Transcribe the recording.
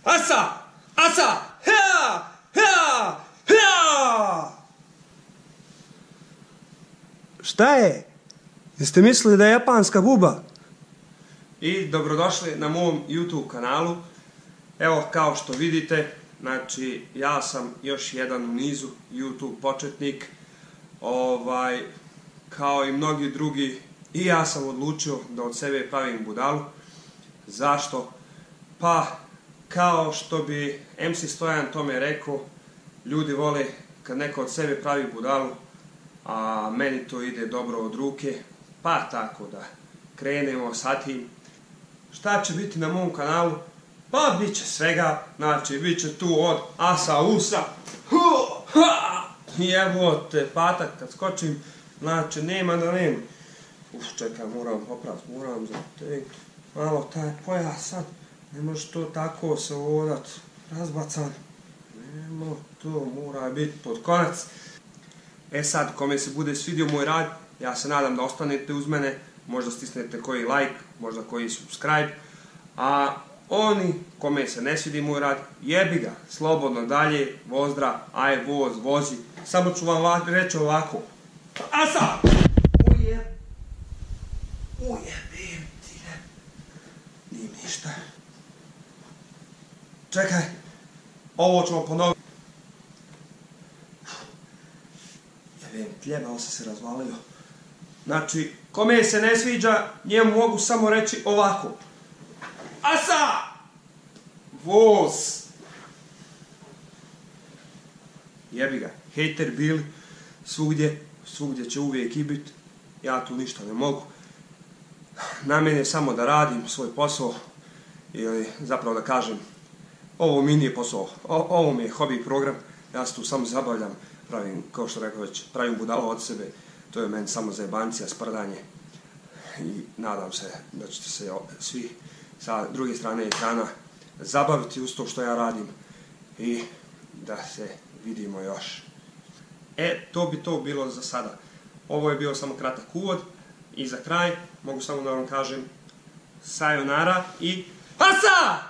Asa! Asa! Hea! Hea! Hea! Šta je? Jeste mislili da je japanska buba? I dobrodošli na mom YouTube kanalu. Evo, kao što vidite, znači, ja sam još jedan u nizu YouTube početnik. Kao i mnogi drugi, i ja sam odlučio da od sebe pravim budalu. Zašto? Pa, kao što bi MC Stojan tome rekao, ljudi vole kad neko od sebe pravi budalu, a meni to ide dobro od ruke, pa tako da krenemo sa tim. Šta će biti na mom kanalu? Pa bit će svega, znači bit će tu od asa usa, i evo te patak kad skočim, znači nema da nema. Čekaj, moram popraviti, moram zategnuti malo taj pojas sad, ne može to tako se odat razbacan, nema to, mora biti pod konac. E sad, kome se bude svidio moj rad, ja se nadam da ostanete uz mene, možda stisnete koji like, možda koji subscribe, a oni kome se ne svidi moj rad, jebi ga, slobodno dalje, vozdra, aj voz, vozi, samo ću vam reći ovako. Asa! Ujebim ti, ne, nije ništa. Čekaj, ovo ćemo ponoviti. Jebim, tljebao sam se razvalio. Znači, kome se ne sviđa, njemu mogu samo reći ovako. Asa! Voz! Jebi ga, hejter bili, svugdje će uvijek i biti. Ja tu ništa ne mogu. Na mene je samo da radim svoj posao, ili zapravo da kažem, ovo mi nije posao, ovo mi je hobi program, ja se tu samo zabavljam, pravim, kao što rekao već, pravim budalo od sebe, to je meni samo zajebancija, sprdanje i nadam se da ćete se svi sa druge strane ekrana zabaviti uz to što ja radim i da se vidimo još. To bi to bilo za sada. Ovo je bio samo kratak uvod i za kraj mogu samo da vam kažem sayonara i asa!